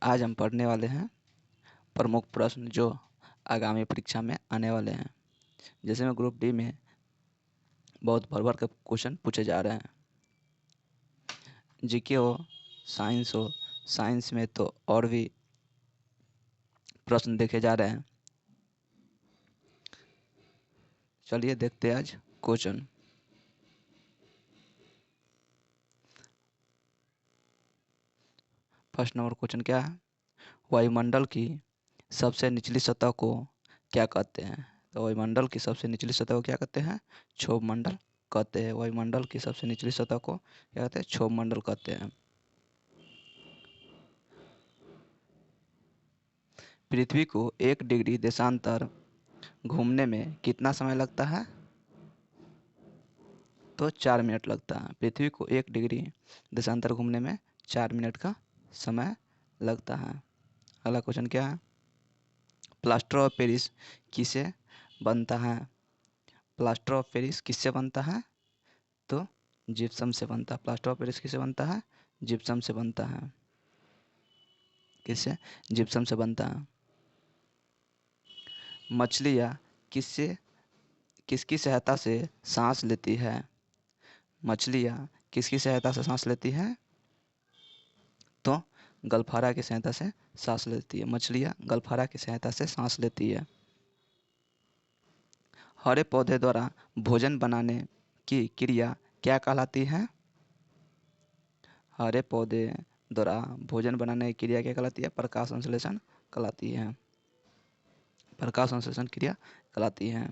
आज हम पढ़ने वाले हैं प्रमुख प्रश्न जो आगामी परीक्षा में आने वाले हैं। जैसे में ग्रुप डी में बहुत भर के क्वेश्चन पूछे जा रहे हैं। जीके हो, साइंस में तो और भी प्रश्न देखे जा रहे हैं। चलिए देखते हैं आज क्वेश्चन। फर्स्ट नंबर क्वेश्चन क्या है? वायुमंडल की सबसे निचली सतह को क्या कहते हैं? तो वायुमंडल की सबसे निचली सतह को क्या कहते हैं? क्षोभ मंडल कहते हैं। वायुमंडल की सबसे निचली सतह को क्या कहते हैं? क्षोभ मंडल कहते हैं। पृथ्वी को 1 डिग्री देशांतर घूमने में कितना समय लगता है? तो 4 मिनट लगता है। पृथ्वी को 1 डिग्री देशांतर घूमने में 4 मिनट का समय लगता है। अगला क्वेश्चन क्या है? प्लास्टर ऑफ पेरिस किससे बनता है? प्लास्टर ऑफ पेरिस किससे बनता है? तो जिप्सम से बनता है। प्लास्टर ऑफ पेरिस किससे बनता है? जिप्सम से बनता है। किससे? जिप्सम से बनता है। मछलियाँ किसकी सहायता से सांस लेती है? मछलियाँ किसकी सहायता से सांस लेती हैं? तो गलफारा की सहायता से सांस लेती है। मछलियाँ गलफारा की सहायता से सांस लेती है। हरे पौधे द्वारा भोजन बनाने की क्रिया क्या कहलाती है? हरे पौधे द्वारा भोजन बनाने की क्रिया क्या कहलाती है? प्रकाश संश्लेषण कहलाती है। प्रकाश संश्लेषण क्रिया कहलाती है।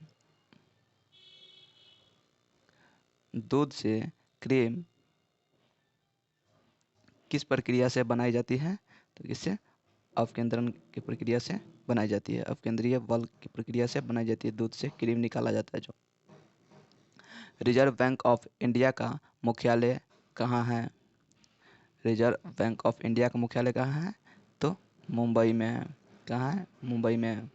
दूध से क्रीम किस प्रक्रिया से बनाई जाती है? तो किससे? अपकेंद्रण की प्रक्रिया से बनाई जाती है। अपकेंद्रीय बल की प्रक्रिया से बनाई जाती है। दूध से क्रीम निकाला जाता है जो। रिजर्व बैंक ऑफ इंडिया का मुख्यालय कहाँ है? रिजर्व बैंक ऑफ इंडिया का मुख्यालय कहाँ है? तो मुंबई में है। कहाँ है? मुंबई में है।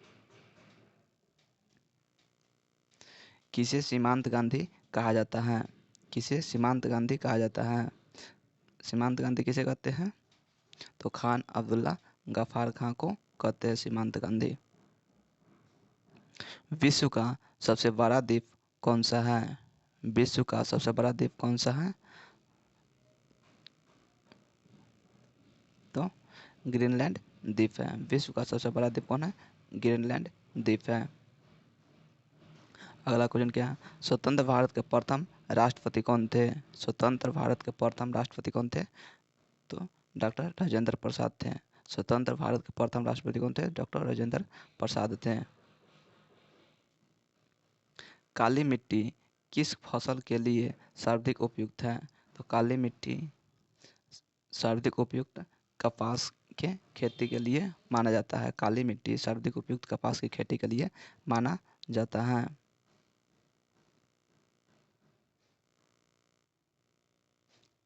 किसे सीमांत गांधी कहा जाता है? किसे सीमांत गांधी कहा जाता है? सीमांत गांधी किसे कहते हैं? तो खान अब्दुल्ला गफ्फार खां को कहते हैं सीमांत गांधी। विश्व का सबसे बड़ा द्वीप कौन सा है? विश्व का सबसे बड़ा द्वीप कौन सा है? तो ग्रीनलैंड द्वीप है। विश्व का सबसे बड़ा द्वीप कौन है? ग्रीनलैंड द्वीप है। अगला क्वेश्चन क्या है? स्वतंत्र भारत के प्रथम राष्ट्रपति कौन थे? स्वतंत्र भारत के प्रथम राष्ट्रपति कौन थे? तो डॉक्टर राजेंद्र प्रसाद थे। स्वतंत्र भारत के प्रथम राष्ट्रपति कौन थे? डॉक्टर राजेंद्र प्रसाद थे। काली मिट्टी किस फसल के लिए सर्वाधिक उपयुक्त है? तो काली मिट्टी सर्वाधिक उपयुक्त कपास के खेती के लिए माना जाता है। काली मिट्टी सर्वाधिक उपयुक्त कपास की खेती के लिए माना जाता है।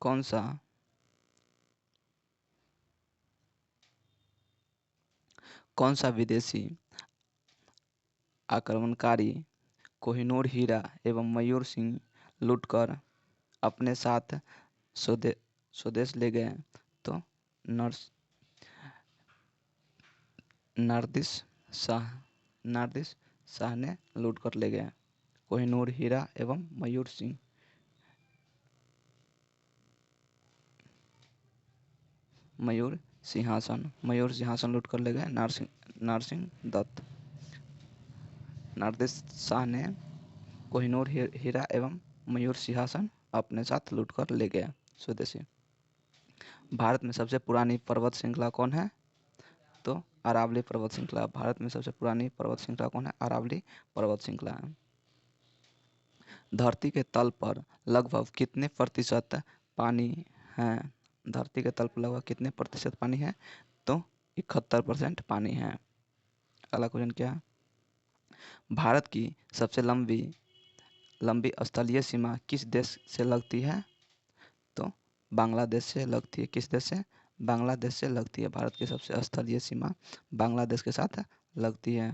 कौन सा विदेशी आक्रमणकारी कोहिनूर हीरा एवं मयूर सिंह लूटकर अपने साथ स्वदेश ले गए? तो नारदिस शाह ने लूटकर ले गए। कोहिनूर हीरा एवं मयूर सिंहासन लूटकर ले गए नारसिंह दत्त। नारदिस शाह ने कोहिनूर हीरा एवं मयूर सिंहासन अपने साथ लूटकर ले गए स्वदेशी। भारत में सबसे पुरानी पर्वत श्रृंखला कौन है? तो अरावली पर्वत श्रृंखला। भारत में सबसे पुरानी पर्वत श्रृंखला कौन है? अरावली पर्वत श्रृंखला है। धरती के तल पर लगभग कितने प्रतिशत पानी है? धरती के तल पर लगभग कितने प्रतिशत पानी है? तो 71% पानी है। अगला क्वेश्चन क्या है? भारत की सबसे लंबी स्थलीय सीमा किस देश से लगती है? तो बांग्लादेश से लगती है। किस देश से? बांग्लादेश से लगती है। भारत की सबसे स्थलीय सीमा बांग्लादेश के साथ लगती है।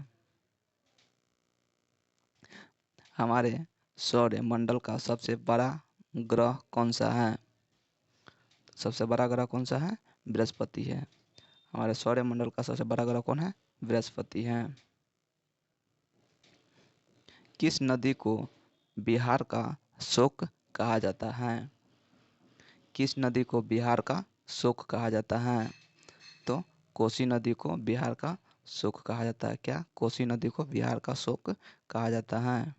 हमारे सौर मंडल का सबसे बड़ा ग्रह कौन सा है? सबसे बड़ा ग्रह कौन सा है? बृहस्पति है। हमारे सौरमंडल का सबसे बड़ा ग्रह कौन है? बृहस्पति है। किस नदी को बिहार का शोक कहा जाता है? किस नदी को बिहार का शोक कहा जाता है? तो कोसी नदी को बिहार का शोक कहा जाता है। क्या? कोसी नदी को बिहार का शोक कहा जाता है।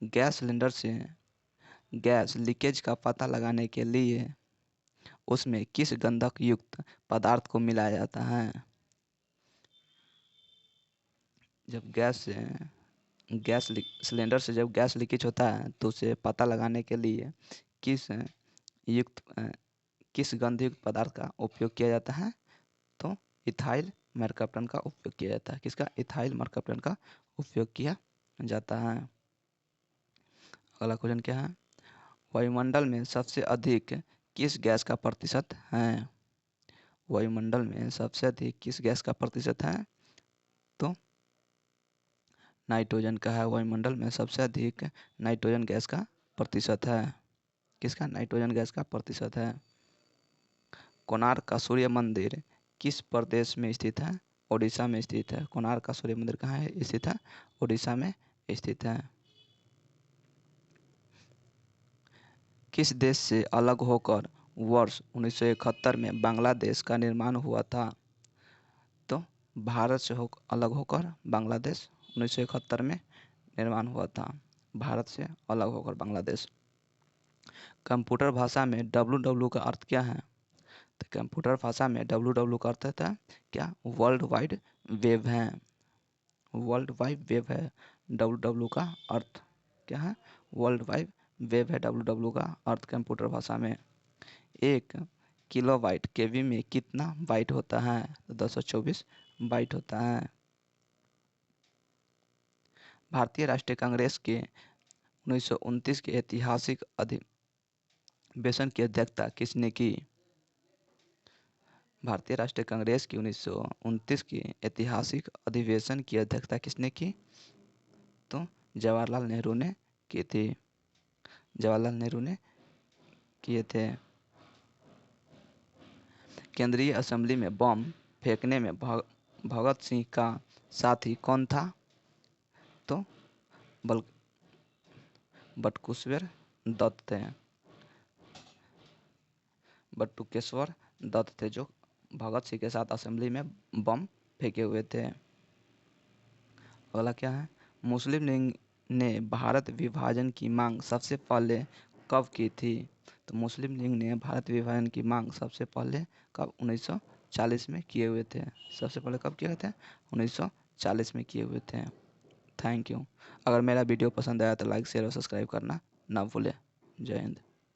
गैस सिलेंडर से गैस लीकेज का पता लगाने के लिए उसमें किस गंधक युक्त पदार्थ को मिलाया जाता है? जब सिलेंडर से जब गैस लीकेज होता है तो उसे पता लगाने के लिए किस युक्त किस गंधयुक्त पदार्थ का उपयोग किया जाता है? तो इथाइल मरकप्टन का उपयोग किया जाता है। किसका? इथाइल मरकप्टन का उपयोग किया जाता है। अगला क्वेश्चन क्या है? वायुमंडल में सबसे अधिक किस गैस का प्रतिशत है? वायुमंडल में सबसे अधिक किस गैस का प्रतिशत है? तो नाइट्रोजन का है। वायुमंडल में सबसे अधिक नाइट्रोजन गैस का प्रतिशत है। किसका? नाइट्रोजन गैस का प्रतिशत है। कोणार्क का सूर्य मंदिर किस प्रदेश में स्थित है? ओडिशा में स्थित है। कोणार्क का सूर्य मंदिर कहाँ है स्थित है? ओडिशा में स्थित है। किस देश से अलग होकर वर्ष 1971 में बांग्लादेश का निर्माण हुआ था? तो भारत से अलग होकर बांग्लादेश 1971 में निर्माण हुआ था। भारत से अलग होकर बांग्लादेश। कंप्यूटर भाषा में www का अर्थ क्या है? तो कंप्यूटर भाषा में www का अर्थ होता है क्या? वर्ल्ड वाइड वेब है। वर्ल्ड वाइड वेब है www का अर्थ क्या है? वर्ल्ड वाइड वेब है www का अर्थ कंप्यूटर भाषा में। 1 किलोबाइट केबी में कितना बाइट होता है? तो 224 बाइट होता है। भारतीय राष्ट्रीय कांग्रेस के 1929 के ऐतिहासिक अधिवेशन की अध्यक्षता किसने की? भारतीय राष्ट्रीय कांग्रेस की 1929 के ऐतिहासिक अधिवेशन की अध्यक्षता किसने की? तो जवाहरलाल नेहरू ने की थी। जवाहरलाल नेहरू ने किए थे। केंद्रीय असेंबली में बम फेंकने में भगत सिंह का साथी कौन था? तो बटुकेश्वर दत्त थे। बटुकेश्वर दत्त थे जो भगत सिंह के साथ असेंबली में बम फेंके हुए थे। अगला क्या है? मुस्लिम लीग ने भारत विभाजन की मांग सबसे पहले कब की थी? तो मुस्लिम लीग ने भारत विभाजन की मांग सबसे पहले कब? 1940 में किए हुए थे। सबसे पहले कब किए थे? 1940 में किए हुए थे। Thank you. अगर मेरा वीडियो पसंद आया तो लाइक शेयर और सब्सक्राइब करना ना भूलें। जय हिंद।